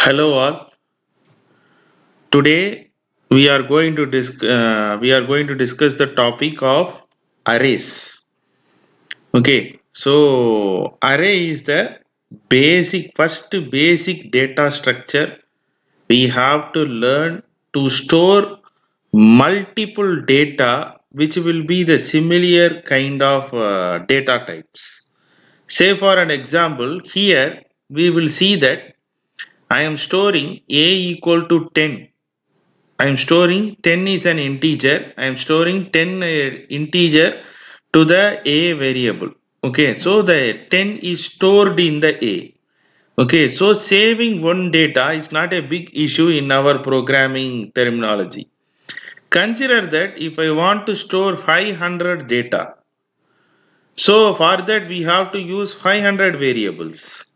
Hello all. Today we are going to discuss the topic of arrays. Okay, so array is the basic data structure we have to learn to store multiple data which will be the similar kind of data types. Say for an example, here we will see that I am storing a equal to 10. I am storing 10 is an integer. I am storing 10 integer to the a variable. Okay, so the 10 is stored in the a. Okay, so saving one data is not a big issue in our programming terminology. Consider that if I want to store 500 data, so for that we have to use 500 variables,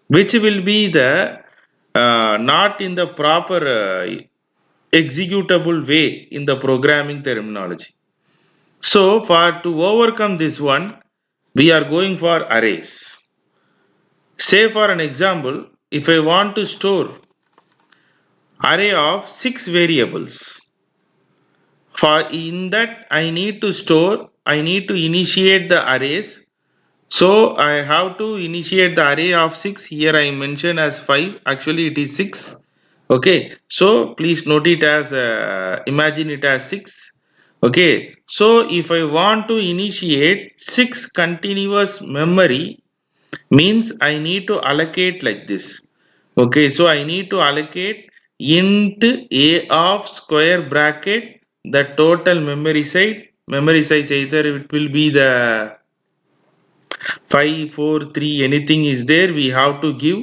which will be the not in the proper executable way in the programming terminology. So for to overcome this one, we are going for arrays. Say for an example, if I want to store array of 6 variables, for in that I need to initiate the arrays. So I have to initiate the array of 6. Here I mention as 5. Actually it is 6. Okay. So please note it as imagine it as 6. Okay. So if I want to initiate 6 continuous memory means I need to allocate like this. Okay. So I need to allocate int a of square bracket the total memory size either it will be the 5, 4, 3, anything is there, we have to give,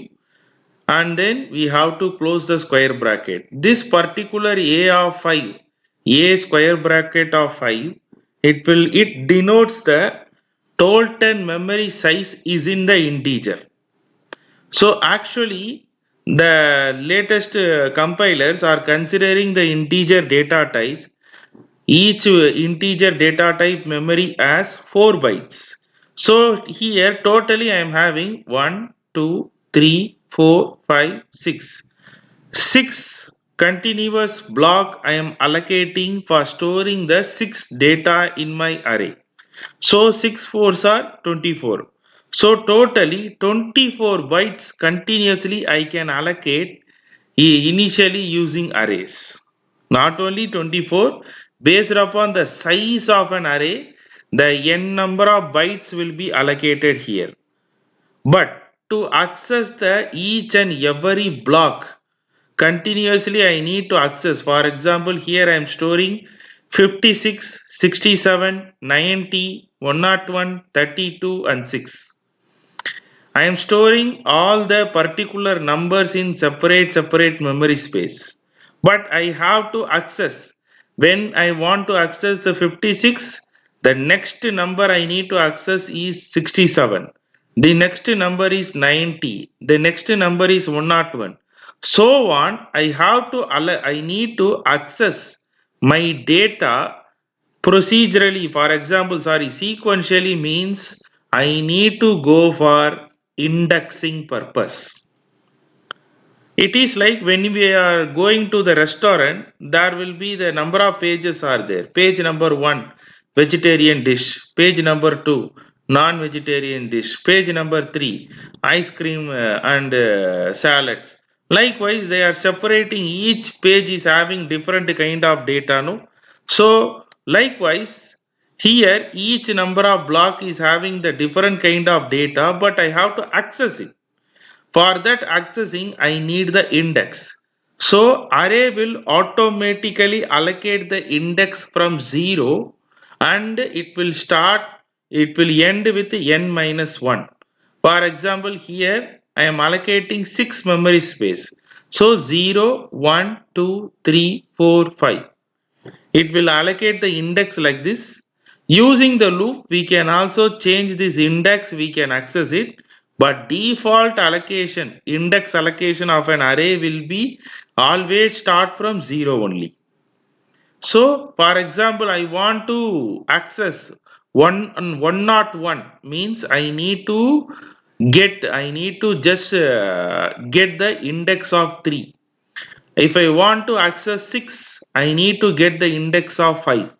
and then we have to close the square bracket. This particular a of 5, a square bracket of 5, it denotes the total memory size is in the integer. So actually the latest compilers are considering the integer data types, each integer data type memory as 4 bytes. So here totally I am having 1, 2, 3, 4, 5, 6. 6 continuous block I am allocating for storing the 6 data in my array. So 6 fours are 24. So totally 24 bytes continuously I can allocate initially using arrays. Not only 24, based upon the size of an array, the n number of bytes will be allocated here. But to access the each and every block continuously I need to access. For example, here I am storing 56, 67, 90, 101, 32 and 6. I am storing all the particular numbers in separate memory space. But I have to access when I want to access the 56, the next number I need to access is 67. The next number is 90. The next number is 101. So on, I need to access my data procedurally. For example, sequentially means I need to go for indexing purpose. It is like when we are going to the restaurant, there will be the number of pages are there. Page number 1, vegetarian dish. Page number 2, non-vegetarian dish. Page number 3, ice cream and salads. Likewise, they are separating each page is having different kind of data. No, so likewise here each number of block is having the different kind of data, but I have to access it. For that accessing, I need the index. So array will automatically allocate the index from 0 and it will end with n minus 1. For example, here I am allocating 6 memory space. So 0, 1, 2, 3, 4, 5. It will allocate the index like this. Using the loop, we can also change this index, we can access it. But default allocation, index allocation of an array will be always start from 0 only. So, for example, I want to access 101 means I need to I need to just get the index of 3. If I want to access 6, I need to get the index of 5.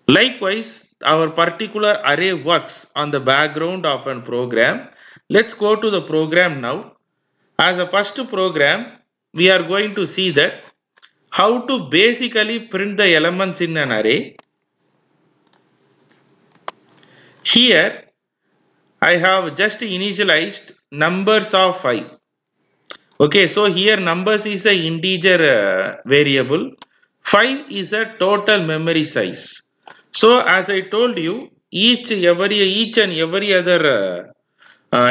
Likewise, our particular array works on the background of a program. Let's go to the program now. As a first program, we are going to see that how to basically print the elements in an array. Here, I have just initialized numbers of 5. Okay, so here numbers is a integer variable. 5 is a total memory size. So as I told you, each and every other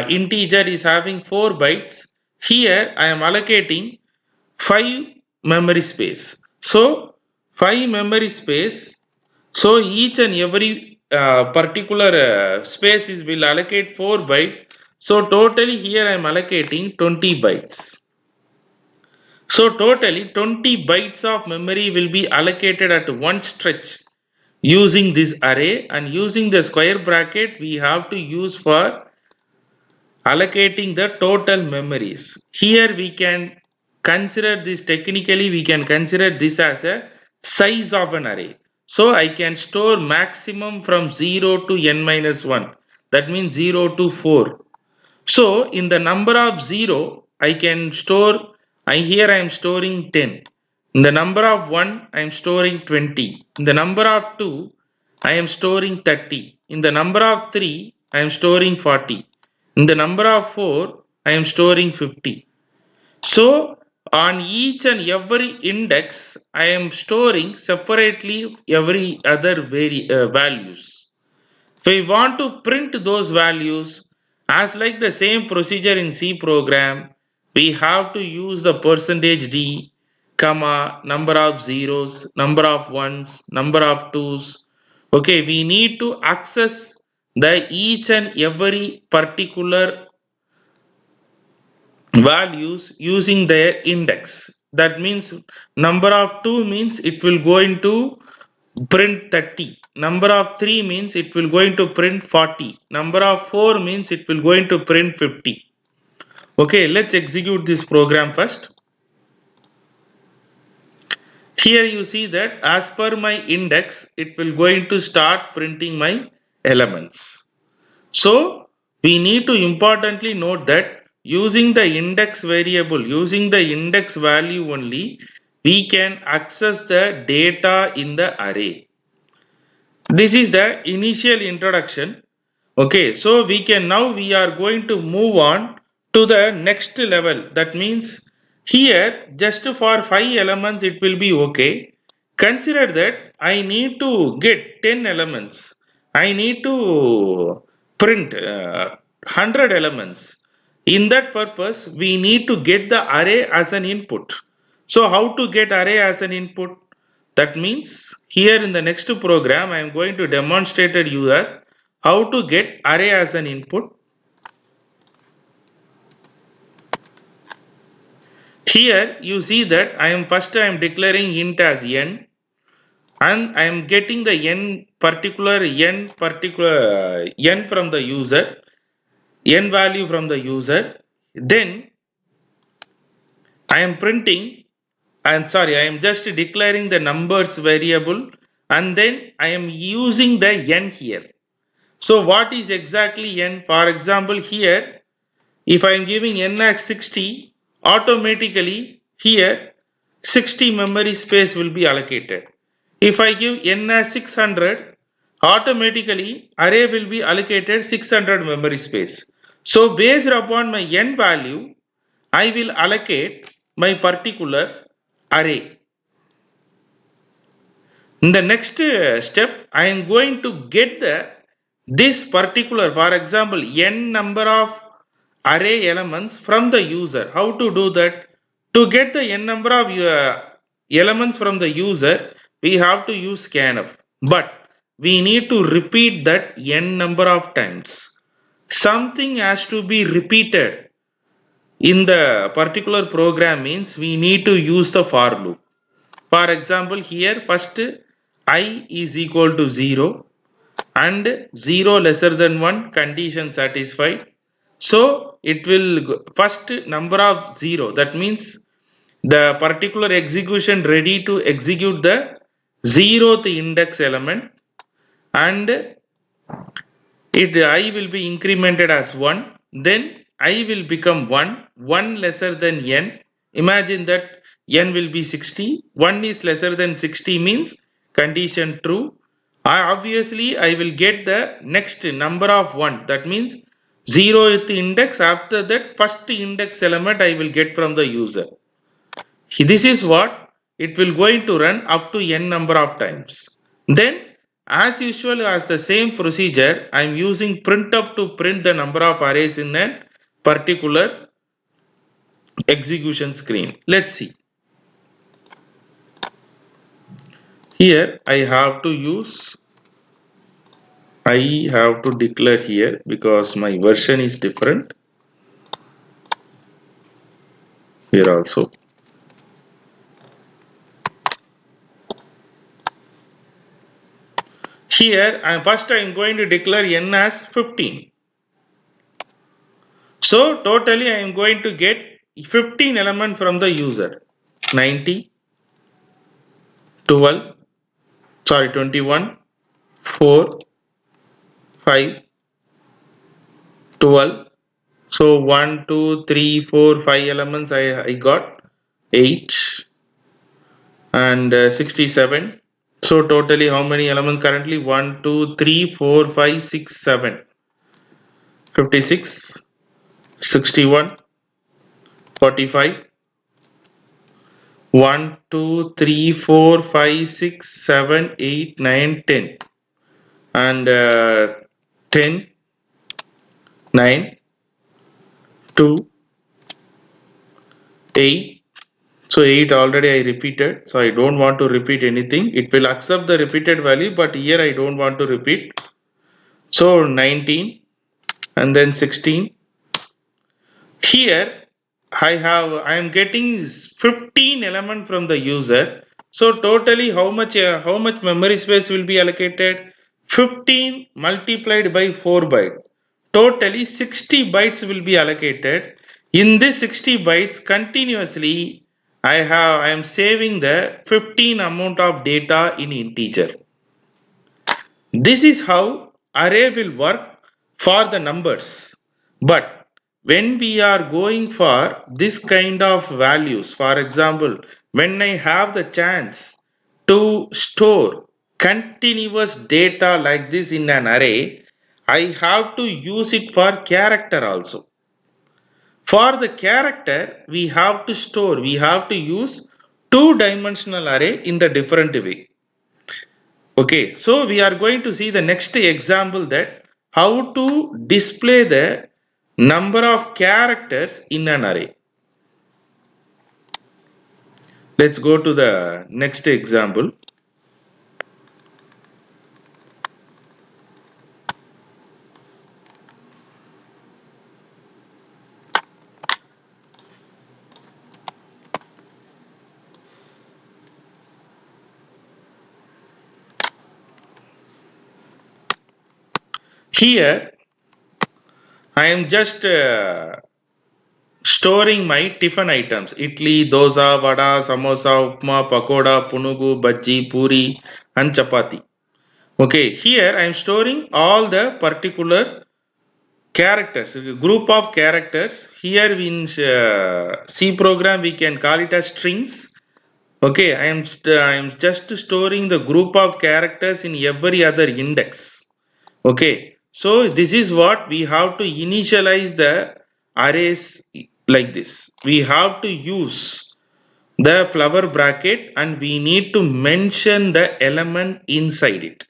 integer is having 4 bytes. Here I am allocating 5 memory space. So 5 memory space. So each and every particular space is will allocate 4 bytes. So totally here I am allocating 20 bytes. So totally 20 bytes of memory will be allocated at one stretch using this array, and using the square bracket we have to use for allocating the total memories. Here we can consider this technically, we can consider this as a size of an array. So I can store maximum from 0 to n minus 1. That means 0 to 4. So in the number of 0, I can store, here I am storing 10. In the number of 1, I am storing 20. In the number of 2, I am storing 30. In the number of 3, I am storing 40. In the number of 4, I am storing 50. So on each and every index, I am storing separately every other values. If we want to print those values, as like the same procedure in C program, we have to use the percentage %d, comma, number of zeros, number of ones, number of twos. Okay, we need to access the each and every particular values using their index. That means number of 2 means it will go into print 30. Number of 3 means it will going to print 40. Number of 4 means it will going to print 50. Okay, let's execute this program first. Here you see that as per my index, it will going to start printing my elements. So we need to importantly note that using the index variable, using the index value only, we can access the data in the array. This is the initial introduction. Okay, so we are going to move on to the next level. That means here just for 5 elements it will be okay. Consider that I need to get 10 elements. I need to print 100 elements. In that purpose, we need to get the array as an input. So how to get array as an input? That means here in the next program, I am going to demonstrate you as how to get array as an input. Here you see that I am declaring int as n, and I am getting the n particular n from the user, n value from the user. Then I am printing, I am just declaring the numbers variable, and then I am using the n here. So what is exactly n? For example, here if I am giving n as 60, automatically here 60 memory space will be allocated. If I give n as 600, automatically array will be allocated 600 memory space. So based upon my n value, I will allocate my particular array. In the next step, I am going to get this particular, for example, n number of array elements from the user. How to do that? To get the n number of elements from the user, we have to use scanf. But we need to repeat that n number of times. Something has to be repeated in the particular program means we need to use the for loop. For example, here first I is equal to 0 and 0 lesser than 1 condition satisfied. So it will first number of 0. That means the particular execution ready to execute the 0th index element, and it I will be incremented as 1, then I will become 1, 1 lesser than n. Imagine that n will be 60, 1 is lesser than 60 means condition true. Obviously I will get the next number of 1, that means 0th index. After that, first index element I will get from the user. This is what it will going to run up to n number of times. Then, as usual, as the same procedure, I am using printf to print the number of arrays in a particular execution screen. Let's see. Here I have to declare here because my version is different here also. Here first I am going to declare n as 15. So totally I am going to get 15 element from the user. 90, 12, sorry 21, 4, 5, 12. So 1, 2, 3, 4, 5 elements I got 8 and 67. So totally how many elements currently? 1, 2, 3, 4, 5, 6, 7. 56, 61, 45. 1, 2, 3, 4, 5, 6, 7, 8, 9, 10. And 10, 9, 2, 8. So 8 already I repeated. So I don't want to repeat anything. It will accept the repeated value, but here I don't want to repeat. So 19 and then 16. Here I am getting 15 element from the user. So totally how much memory space will be allocated? 15 multiplied by 4 bytes. Totally 60 bytes will be allocated. In this 60 bytes continuously I am saving the 15 amount of data in integer. This is how array will work for the numbers. But when we are going for this kind of values, for example, when I have the chance to store continuous data like this in an array, I have to use it for character also. For the character, we have to use two-dimensional array in the different way. Okay, so we are going to see the next example that how to display the number of characters in an array. Let's go to the next example. Here, I am just storing my tiffin items: idli, dosa, vada, samosa, upma, pakoda, punugu, bhaji, puri, and chapati. Okay, here I am storing all the particular characters, a group of characters. Here in C program we can call it as strings. Okay, I am just storing the group of characters in every other index. Okay, so this is what we have to initialize the arrays like this. We have to use the flower bracket and we need to mention the element inside it.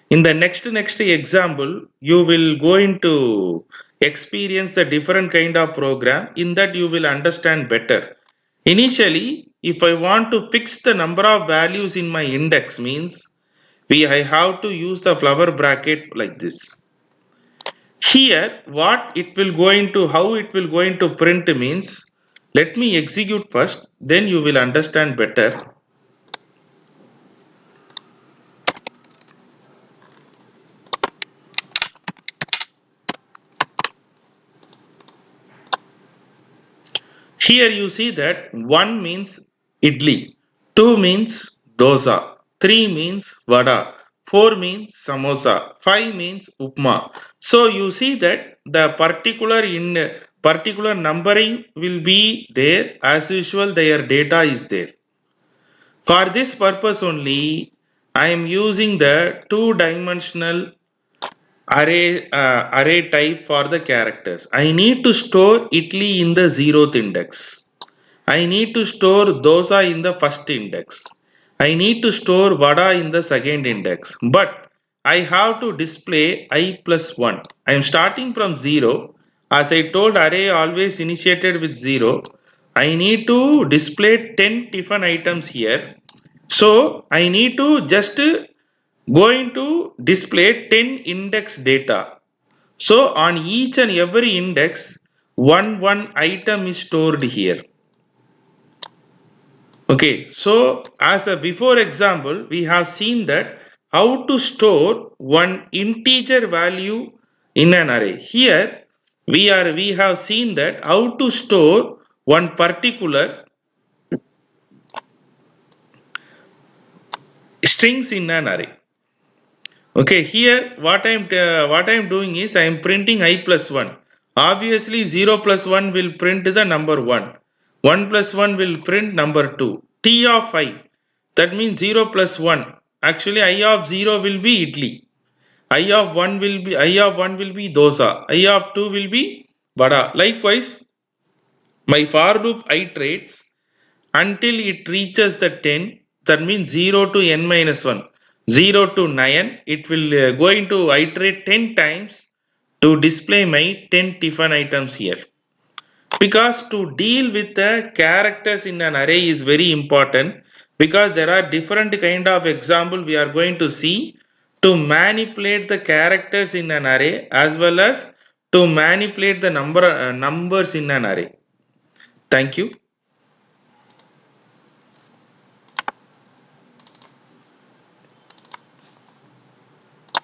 In the next example, you will going to experience the different kind of program. In that you will understand better. Initially, if I want to fix the number of values in my index means I have to use the flower bracket like this. Here what it will going to how it will going to print means, let me execute first, then you will understand better. Here you see that 1 means idli, 2 means dosa, 3 means vada, 4 means samosa, 5 means upma. So you see that the particular numbering will be there. As usual, their data is there. For this purpose only, I am using the two-dimensional array type for the characters. I need to store Italy in the 0th index. I need to store dosa in the first index. I need to store vada in the second index. But I have to display I plus 1. I am starting from 0. As I told, array always initiated with 0. I need to display 10 tiffin items here. So I need to just going to display 10 index data. So on each and every index, one item is stored here. Okay, so as a before example, we have seen that how to store one integer value in an array. Here we have seen that how to store one particular strings in an array. Okay, here what I am doing is I am printing I plus 1. Obviously 0 plus 1 will print the number 1. 1 plus 1 will print number 2. T of I, that means 0 plus 1. Actually I of 0 will be idli. I of 1 will be dosa. I of 2 will be vada. Likewise, my for loop iterates until it reaches the 10, that means 0 to n minus 1, 0 to 9. It will going to iterate 10 times to display my 10 tiffin items here. Because to deal with the characters in an array is very important, because there are different kind of example we are going to see to manipulate the characters in an array, as well as to manipulate the numbers in an array. Thank you.